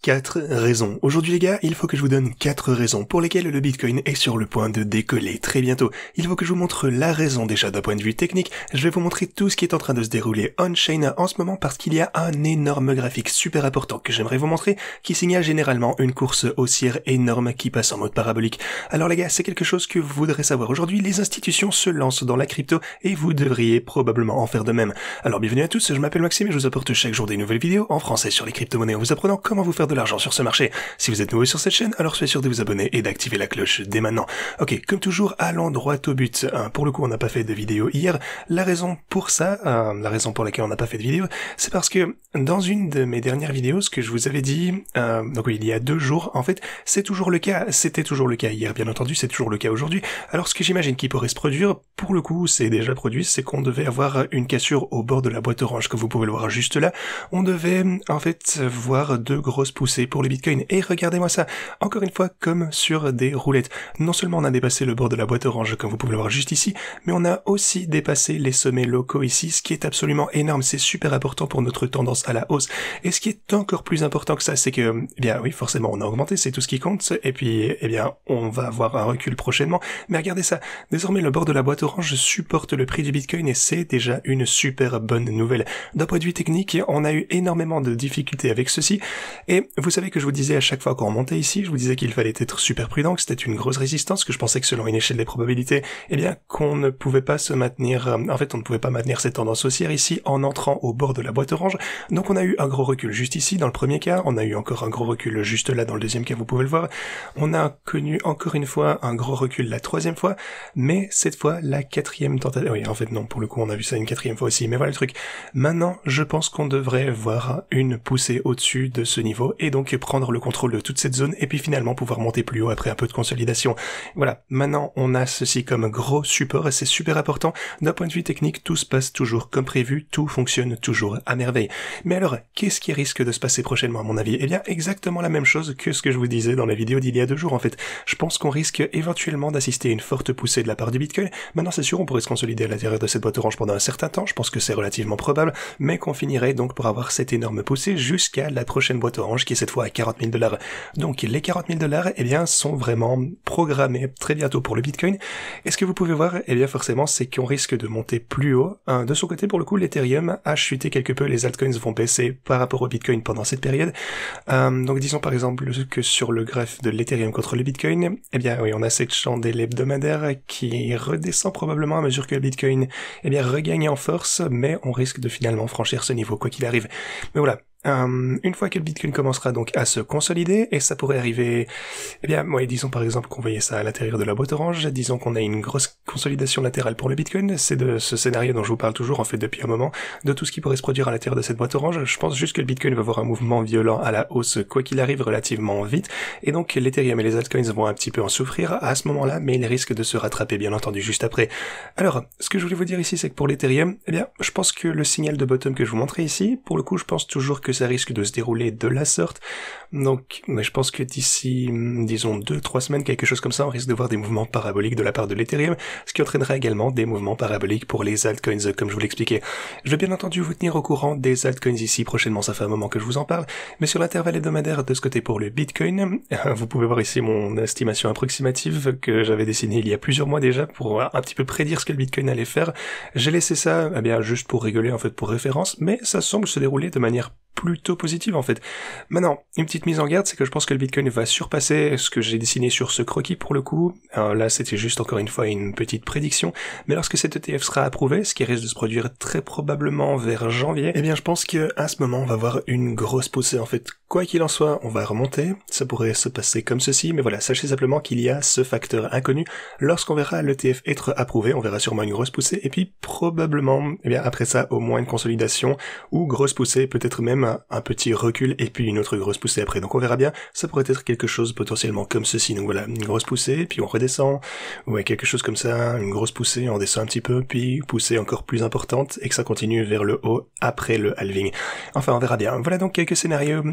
4 raisons. Aujourd'hui les gars, il faut que je vous donne 4 raisons pour lesquelles le Bitcoin est sur le point de décoller très bientôt. Il faut que je vous montre la raison déjà d'un point de vue technique. Je vais vous montrer tout ce qui est en train de se dérouler on-chain en ce moment parce qu'il y a un énorme graphique super important que j'aimerais vous montrer qui signale généralement une course haussière énorme qui passe en mode parabolique. Alors les gars, c'est quelque chose que vous voudrez savoir. Aujourd'hui, les institutions se lancent dans la crypto et vous devriez probablement en faire de même. Alors bienvenue à tous, je m'appelle Maxime et je vous apporte chaque jour des nouvelles vidéos en français sur les crypto-monnaies en vous apprenant comment vous faire de l'argent sur ce marché. Si vous êtes nouveau sur cette chaîne, alors soyez sûr de vous abonner et d'activer la cloche dès maintenant. Ok, comme toujours, allons droit au but. Pour le coup, on n'a pas fait de vidéo hier. La raison pour ça, la raison pour laquelle on n'a pas fait de vidéo, c'est parce que dans une de mes dernières vidéos, ce que je vous avais dit, donc oui, il y a 2 jours, en fait, c'est toujours le cas. C'était toujours le cas hier, bien entendu, c'est toujours le cas aujourd'hui. Alors ce que j'imagine qui pourrait se produire, pour le coup, c'est déjà produit, c'est qu'on devait avoir une cassure au bord de la boîte orange, comme vous pouvez le voir juste là. On devait, en fait, voir 2 grosses poussées pour le Bitcoin. Et regardez-moi ça, encore une fois, comme sur des roulettes. Non seulement on a dépassé le bord de la boîte orange, comme vous pouvez le voir juste ici, mais on a aussi dépassé les sommets locaux ici, ce qui est absolument énorme. C'est super important pour notre tendance à la hausse. Et ce qui est encore plus important que ça, c'est que, eh bien oui, forcément, on a augmenté, c'est tout ce qui compte. Et puis, eh bien, on va avoir un recul prochainement. Mais regardez ça, désormais le bord de la boîte orange supporte le prix du Bitcoin et c'est déjà une super bonne nouvelle. D'un point de vue technique, on a eu énormément de difficultés avec ceci. Et vous savez que je vous disais à chaque fois qu'on remontait ici, je vous disais qu'il fallait être super prudent, que c'était une grosse résistance, que je pensais que selon une échelle des probabilités, eh bien, qu'on ne pouvait pas se maintenir, en fait, on ne pouvait pas maintenir cette tendance haussière ici en entrant au bord de la boîte orange. Donc on a eu un gros recul juste ici dans le premier cas, on a eu encore un gros recul juste là dans le deuxième cas, vous pouvez le voir. On a connu encore une fois un gros recul la 3e fois, mais cette fois la 4e tentative. Oui, en fait non, pour le coup on a vu ça une 4e fois aussi, mais voilà le truc. Maintenant, je pense qu'on devrait voir une poussée au-dessus de ce niveau et donc prendre le contrôle de toute cette zone et puis finalement pouvoir monter plus haut après un peu de consolidation. Voilà, maintenant on a ceci comme gros support et c'est super important. D'un point de vue technique, tout se passe toujours comme prévu, tout fonctionne toujours à merveille. Mais alors, qu'est-ce qui risque de se passer prochainement à mon avis? Eh bien, exactement la même chose que ce que je vous disais dans la vidéo d'il y a 2 jours en fait. Je pense qu'on risque éventuellement d'assister à une forte poussée de la part du Bitcoin. Maintenant, c'est sûr, on pourrait se consolider à l'intérieur de cette boîte orange pendant un certain temps, je pense que c'est relativement probable, mais qu'on finirait donc pour avoir cette énorme poussée jusqu'à la prochaine boîte orange qui est cette fois à 40 000 $. Donc les 40 000 $, eh bien, sont vraiment programmés très bientôt pour le Bitcoin. Et ce que vous pouvez voir, eh bien, forcément, c'est qu'on risque de monter plus haut. De son côté, pour le coup, l'Ethereum a chuté quelque peu, les altcoins vont baisser par rapport au Bitcoin pendant cette période. Donc disons par exemple que sur le graphe de l'Ethereum contre le Bitcoin, eh bien oui, on a cette chandelle hebdomadaire qui redescend probablement à mesure que le Bitcoin, eh bien, regagne en force, mais on risque de finalement franchir ce niveau quoi qu'il arrive. Mais voilà. Une fois que le Bitcoin commencera donc à se consolider, et ça pourrait arriver, eh bien, ouais, disons par exemple qu'on voyait ça à l'intérieur de la boîte orange, disons qu'on a une grosse consolidation latérale pour le Bitcoin, c'est de ce scénario dont je vous parle toujours en fait depuis un moment, de tout ce qui pourrait se produire à l'intérieur de cette boîte orange. Je pense juste que le Bitcoin va avoir un mouvement violent à la hausse quoi qu'il arrive relativement vite, et donc l'Ethereum et les altcoins vont un petit peu en souffrir à ce moment-là, mais ils risquent de se rattraper bien entendu juste après. Alors, ce que je voulais vous dire ici, c'est que pour l'Ethereum, eh bien, je pense que le signal de bottom que je vous montrais ici, pour le coup, je pense toujours que ça risque de se dérouler de la sorte. Donc, je pense que d'ici, disons 2-3 semaines, quelque chose comme ça, on risque de voir des mouvements paraboliques de la part de l'Ethereum, ce qui entraînera également des mouvements paraboliques pour les altcoins, comme je vous l'expliquais. Je vais bien entendu vous tenir au courant des altcoins ici prochainement, ça fait un moment que je vous en parle, mais sur l'intervalle hebdomadaire de ce côté pour le Bitcoin, vous pouvez voir ici mon estimation approximative que j'avais dessinée il y a plusieurs mois déjà pour un petit peu prédire ce que le Bitcoin allait faire. J'ai laissé ça, eh bien, juste pour rigoler, en fait, pour référence, mais ça semble se dérouler de manière plutôt positive en fait. Maintenant, une petite mise en garde, c'est que je pense que le Bitcoin va surpasser ce que j'ai dessiné sur ce croquis pour le coup. Alors là, c'était juste encore une fois une petite prédiction, mais lorsque cet ETF sera approuvé, ce qui risque de se produire très probablement vers janvier, eh bien je pense qu'à ce moment, on va avoir une grosse poussée en fait. Quoi qu'il en soit, on va remonter, ça pourrait se passer comme ceci, mais voilà, sachez simplement qu'il y a ce facteur inconnu. Lorsqu'on verra l'ETF être approuvé, on verra sûrement une grosse poussée, et puis probablement, eh bien après ça, au moins une consolidation, ou grosse poussée, peut-être même un petit recul, et puis une autre grosse poussée après. Donc on verra bien, ça pourrait être quelque chose potentiellement comme ceci. Donc voilà, une grosse poussée, puis on redescend, ouais, quelque chose comme ça, une grosse poussée, on descend un petit peu, puis poussée encore plus importante, et que ça continue vers le haut après le halving. Enfin, on verra bien. Voilà donc quelques scénarios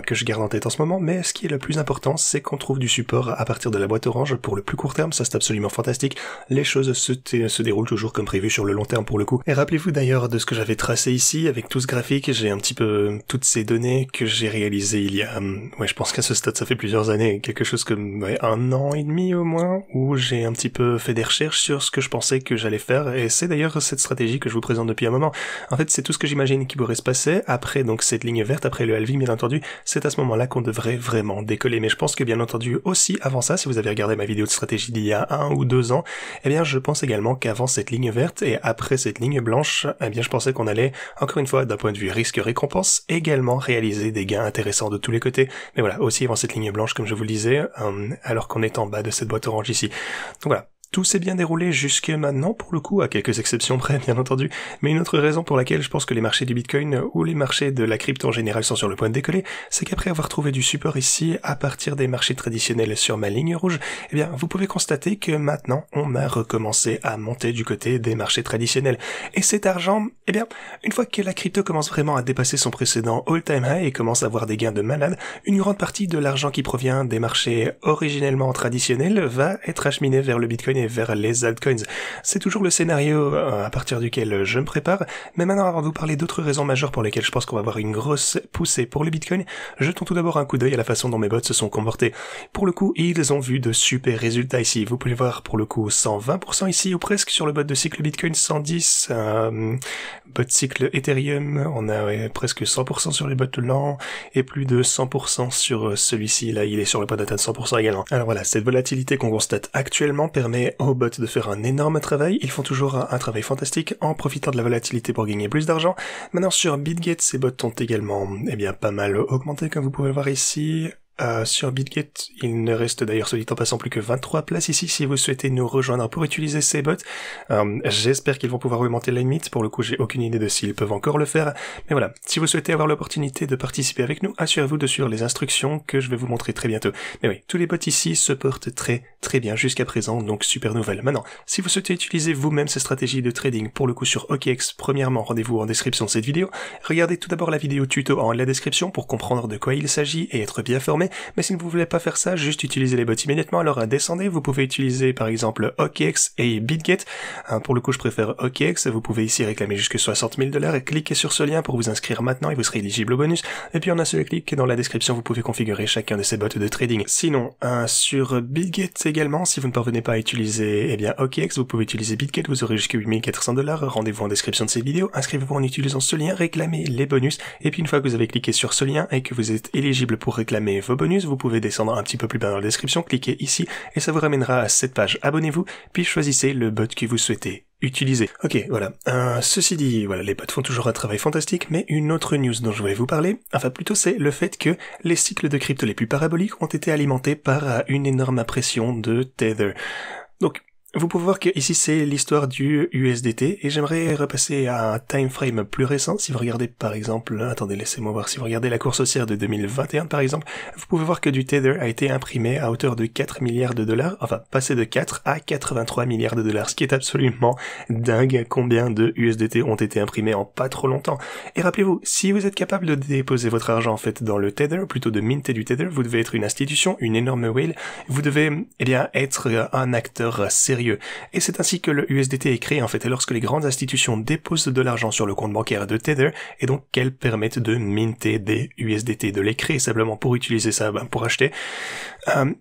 que je garde en tête en ce moment, mais ce qui est le plus important, c'est qu'on trouve du support à partir de la boîte orange pour le plus court terme. Ça, c'est absolument fantastique. Les choses se déroulent toujours comme prévu sur le long terme pour le coup. Et rappelez-vous d'ailleurs de ce que j'avais tracé ici avec tout ce graphique. J'ai un petit peu toutes ces données que j'ai réalisées il y a, je pense qu'à ce stade ça fait plusieurs années, quelque chose comme 1 an et demi au moins, où j'ai un petit peu fait des recherches sur ce que je pensais que j'allais faire. Et c'est d'ailleurs cette stratégie que je vous présente depuis un moment. En fait, c'est tout ce que j'imagine qui pourrait se passer après donc cette ligne verte, après le halving bien entendu. C'est à ce moment-là qu'on devrait vraiment décoller. Mais je pense que bien entendu aussi avant ça, si vous avez regardé ma vidéo de stratégie d'il y a 1 ou 2 ans, eh bien je pense également qu'avant cette ligne verte et après cette ligne blanche, eh bien je pensais qu'on allait, encore une fois, d'un point de vue risque-récompense, également réaliser des gains intéressants de tous les côtés. Mais voilà, aussi avant cette ligne blanche, comme je vous le disais, alors qu'on est en bas de cette boîte orange ici. Donc voilà. Tout s'est bien déroulé jusque maintenant, pour le coup, à quelques exceptions près, bien entendu. Mais une autre raison pour laquelle je pense que les marchés du Bitcoin ou les marchés de la crypto en général sont sur le point de décoller, c'est qu'après avoir trouvé du support ici, à partir des marchés traditionnels sur ma ligne rouge, eh bien, vous pouvez constater que maintenant, on a recommencé à monter du côté des marchés traditionnels. Et cet argent, eh bien, une fois que la crypto commence vraiment à dépasser son précédent all-time high et commence à avoir des gains de malade, une grande partie de l'argent qui provient des marchés originellement traditionnels va être acheminé vers le Bitcoin et vers les altcoins. C'est toujours le scénario à partir duquel je me prépare, mais maintenant avant de vous parler d'autres raisons majeures pour lesquelles je pense qu'on va avoir une grosse poussée pour le Bitcoin, jetons tout d'abord un coup d'œil à la façon dont mes bots se sont comportés. Pour le coup, ils ont vu de super résultats ici. Vous pouvez voir pour le coup 120% ici ou presque sur le bot de cycle Bitcoin, 110, bot cycle Ethereum, on a presque 100% sur les bots lents et plus de 100% sur celui-ci. Là, il est sur le point d'atteindre 100% également. Alors voilà, cette volatilité qu'on constate actuellement permet aux bots de faire un énorme travail. Ils font toujours un travail fantastique en profitant de la volatilité pour gagner plus d'argent. Maintenant sur BitGet, ces bots ont également pas mal augmenté comme vous pouvez le voir ici. Sur BitGet, il ne reste d'ailleurs, soit dit en passant, plus que 23 places ici si vous souhaitez nous rejoindre pour utiliser ces bots. J'espère qu'ils vont pouvoir augmenter la limite. Pour le coup, j'ai aucune idée de s'ils peuvent encore le faire. Mais voilà, si vous souhaitez avoir l'opportunité de participer avec nous, assurez-vous de suivre les instructions que je vais vous montrer très bientôt. Mais oui, tous les bots ici se portent très très bien jusqu'à présent, donc super nouvelle. Maintenant, si vous souhaitez utiliser vous-même ces stratégies de trading, pour le coup sur OKX, premièrement, rendez-vous en description de cette vidéo. Regardez tout d'abord la vidéo tuto en haut de la description pour comprendre de quoi il s'agit et être bien formé. Mais si vous ne voulez pas faire ça, juste utiliser les bots immédiatement, alors descendez, vous pouvez utiliser par exemple OKX et BitGet. Pour le coup, je préfère OKX, vous pouvez ici réclamer jusque 60 000 $, et cliquez sur ce lien pour vous inscrire maintenant et vous serez éligible au bonus. Et puis en un seul clic, dans la description, vous pouvez configurer chacun de ces bots de trading. Sinon, sur BitGet également, si vous ne parvenez pas à utiliser OKX, vous pouvez utiliser BitGet, vous aurez jusqu'à 8 400 $. Rendez-vous en description de cette vidéo, inscrivez-vous en utilisant ce lien, réclamez les bonus, et puis une fois que vous avez cliqué sur ce lien et que vous êtes éligible pour réclamer vos bonus, vous pouvez descendre un petit peu plus bas dans la description, cliquez ici et ça vous ramènera à cette page. Abonnez-vous, puis choisissez le bot que vous souhaitez utiliser. Ok, voilà. Ceci dit, voilà, les bots font toujours un travail fantastique, mais une autre news dont je voulais vous parler, enfin plutôt c'est le fait que les cycles de crypto les plus paraboliques ont été alimentés par une énorme pression de Tether. Donc, vous pouvez voir que ici c'est l'histoire du USDT et j'aimerais repasser à un time frame plus récent. Si vous regardez par exemple, attendez, laissez-moi voir, si vous regardez la course haussière de 2021 par exemple, vous pouvez voir que du Tether a été imprimé à hauteur de 4 milliards de $, enfin passé de 4 à 83 milliards de $, ce qui est absolument dingue combien de USDT ont été imprimés en pas trop longtemps. Et rappelez-vous, si vous êtes capable de déposer votre argent en fait dans le Tether, plutôt de minter du Tether, vous devez être une institution, une énorme whale, vous devez être un acteur sérieux. Et c'est ainsi que le USDT est créé en fait, et lorsque les grandes institutions déposent de l'argent sur le compte bancaire de Tether, et donc qu'elles permettent de minter des USDT, de les créer simplement pour utiliser ça, pour acheter.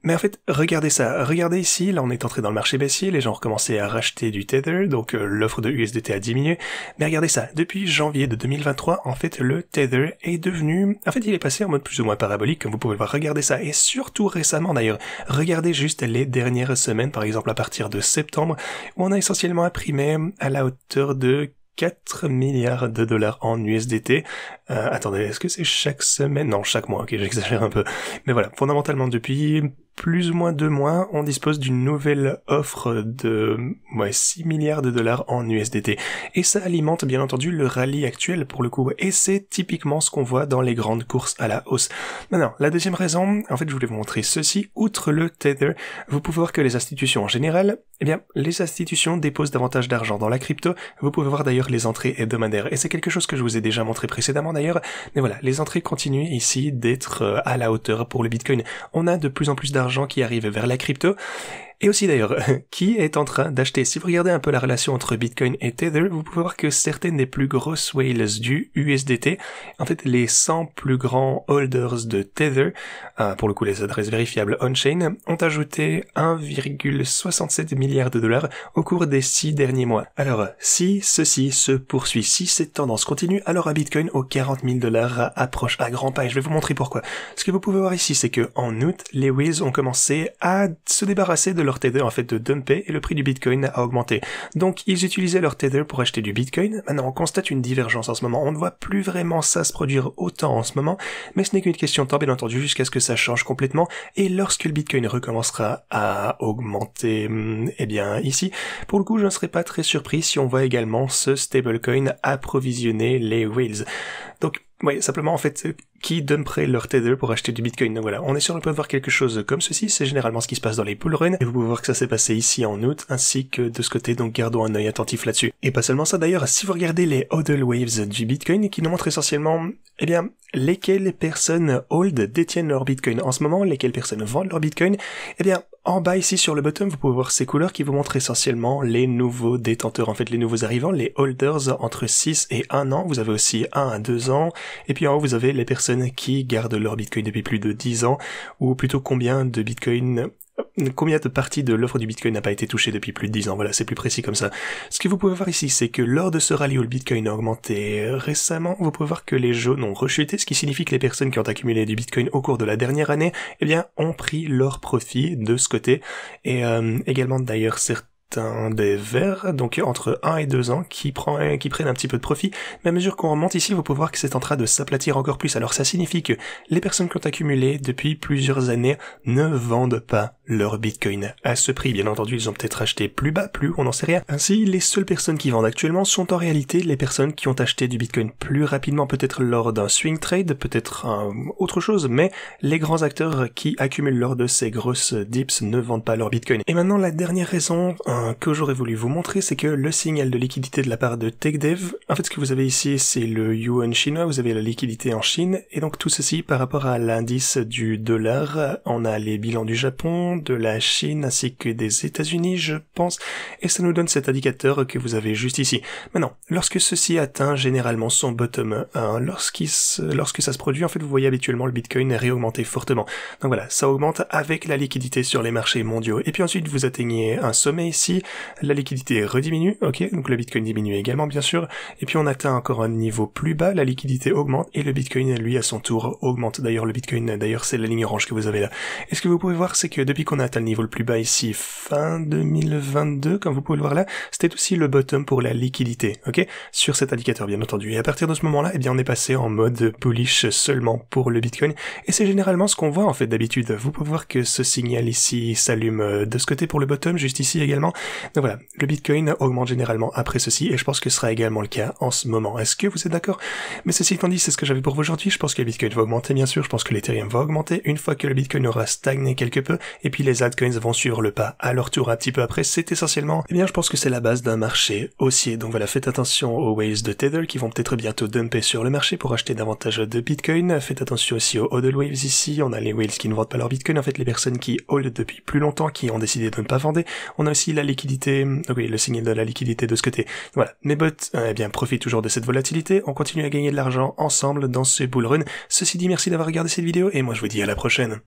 Mais en fait, regardez ça, regardez ici, là on est entré dans le marché baissier, les gens ont recommencé à racheter du Tether, donc l'offre de USDT a diminué, mais regardez ça, depuis janvier de 2023, en fait le Tether est devenu, en fait il est passé en mode plus ou moins parabolique, comme vous pouvez le voir, regardez ça, et surtout récemment d'ailleurs, regardez juste les dernières semaines, par exemple à partir de septembre, où on a essentiellement imprimé à la hauteur de 4 milliards de $ en USDT. Attendez, est-ce que c'est chaque semaine? Non, chaque mois, ok, j'exagère un peu. Mais voilà, fondamentalement, depuis plus ou moins 2 mois, on dispose d'une nouvelle offre de 6 milliards de dollars en USDT. Et ça alimente bien entendu le rallye actuel pour le coup. Et c'est typiquement ce qu'on voit dans les grandes courses à la hausse. Maintenant, la deuxième raison, en fait je voulais vous montrer ceci. Outre le Tether, vous pouvez voir que les institutions en général, les institutions déposent davantage d'argent dans la crypto. Vous pouvez voir d'ailleurs les entrées hebdomadaires. Et c'est quelque chose que je vous ai déjà montré précédemment d'ailleurs. Mais voilà, les entrées continuent ici d'être à la hauteur pour le Bitcoin. On a de plus en plus d'argent qui arrive vers la crypto. Et aussi d'ailleurs, qui est en train d'acheter? Si vous regardez un peu la relation entre Bitcoin et Tether, vous pouvez voir que certaines des plus grosses whales du USDT, en fait les 100 plus grands holders de Tether, pour le coup les adresses vérifiables on-chain, ont ajouté 1,67 milliard de dollars au cours des 6 derniers mois. Alors, si ceci se poursuit, si cette tendance continue, alors un Bitcoin aux 40 000 dollars approche à grands pas, et je vais vous montrer pourquoi. Ce que vous pouvez voir ici, c'est que en août, les whales ont commencé à se débarrasser de leur Tether, en fait, de dumper, et le prix du Bitcoin a augmenté. Donc, ils utilisaient leur Tether pour acheter du Bitcoin. Maintenant, on constate une divergence en ce moment. On ne voit plus vraiment ça se produire autant en ce moment, mais ce n'est qu'une question de temps, bien entendu, jusqu'à ce que ça change complètement. Et lorsque le Bitcoin recommencera à augmenter, ici, pour le coup, je ne serais pas très surpris si on voit également ce stablecoin approvisionner les whales. Donc, simplement, en fait, qui dumperait leur Tether pour acheter du Bitcoin. Donc voilà, on est sur le point de voir quelque chose comme ceci, c'est généralement ce qui se passe dans les bull runs, et vous pouvez voir que ça s'est passé ici en août, ainsi que de ce côté, donc gardons un œil attentif là-dessus. Et pas seulement ça d'ailleurs, si vous regardez les hodl waves du Bitcoin, qui nous montrent essentiellement, lesquelles personnes hold détiennent leur Bitcoin en ce moment, lesquelles personnes vendent leur Bitcoin, en bas ici sur le bottom, vous pouvez voir ces couleurs qui vous montrent essentiellement les nouveaux détenteurs, en fait les nouveaux arrivants, les holders entre 6 et 1 an, vous avez aussi 1 à 2 ans, et puis en haut vous avez les personnes qui gardent leur Bitcoin depuis plus de 10 ans, ou plutôt combien de parties de l'offre du Bitcoin n'a pas été touchée depuis plus de 10 ans, voilà, c'est plus précis comme ça. Ce que vous pouvez voir ici, c'est que lors de ce rallye où le Bitcoin a augmenté récemment, vous pouvez voir que les jaunes ont rechuté, ce qui signifie que les personnes qui ont accumulé du Bitcoin au cours de la dernière année, ont pris leur profit de ce côté, et également d'ailleurs certains des verts, donc entre 1 et 2 ans, qui prennent un petit peu de profit, mais à mesure qu'on remonte ici, vous pouvez voir que c'est en train de s'aplatir encore plus. Alors ça signifie que les personnes qui ont accumulé depuis plusieurs années ne vendent pas leur Bitcoin à ce prix. Bien entendu, ils ont peut-être acheté plus bas, plus haut, on n'en sait rien. Ainsi, les seules personnes qui vendent actuellement sont en réalité les personnes qui ont acheté du Bitcoin plus rapidement, peut-être lors d'un swing trade, peut-être autre chose, mais les grands acteurs qui accumulent lors de ces grosses dips ne vendent pas leur Bitcoin. Et maintenant, la dernière raison que j'aurais voulu vous montrer, c'est que le signal de liquidité de la part de TechDev, en fait ce que vous avez ici c'est le yuan chinois, vous avez la liquidité en Chine, et donc tout ceci par rapport à l'indice du dollar, on a les bilans du Japon, de la Chine ainsi que des États-Unis je pense, et ça nous donne cet indicateur que vous avez juste ici. Maintenant, lorsque ceci atteint généralement son bottom 1, lorsque ça se produit, en fait vous voyez habituellement le Bitcoin réaugmenter fortement. Donc voilà, ça augmente avec la liquidité sur les marchés mondiaux, et puis ensuite vous atteignez un sommet ici, la liquidité rediminue, ok, donc le Bitcoin diminue également bien sûr, et puis on atteint encore un niveau plus bas, la liquidité augmente, et le Bitcoin lui à son tour augmente. D'ailleurs le Bitcoin, c'est la ligne orange que vous avez là. Et ce que vous pouvez voir c'est que depuis qu'on a atteint le niveau le plus bas ici, fin 2022, comme vous pouvez le voir là, c'était aussi le bottom pour la liquidité, ok, sur cet indicateur bien entendu. Et à partir de ce moment-là, on est passé en mode bullish seulement pour le Bitcoin, et c'est généralement ce qu'on voit en fait d'habitude. Vous pouvez voir que ce signal ici s'allume de ce côté pour le bottom, juste ici également. Donc voilà, le Bitcoin augmente généralement après ceci, et je pense que ce sera également le cas en ce moment. Est-ce que vous êtes d'accord? Mais ceci étant dit, c'est ce que j'avais pour vous aujourd'hui. Je pense que le Bitcoin va augmenter bien sûr, je pense que l'Ethereum va augmenter une fois que le Bitcoin aura stagné quelque peu, et puis les altcoins vont suivre le pas à leur tour un petit peu après. C'est essentiellement, je pense que c'est la base d'un marché haussier. Donc voilà, faites attention aux whales de Tether qui vont peut-être bientôt dumper sur le marché pour acheter davantage de Bitcoin. Faites attention aussi aux hodl waves ici, on a les whales qui ne vendent pas leur Bitcoin, en fait les personnes qui hold depuis plus longtemps, qui ont décidé de ne pas vendre. On a aussi la liquidité, oui, le signal de la liquidité de ce côté. Voilà, mes bots, profitent toujours de cette volatilité, on continue à gagner de l'argent ensemble dans ce bull run. Ceci dit, merci d'avoir regardé cette vidéo, et moi je vous dis à la prochaine.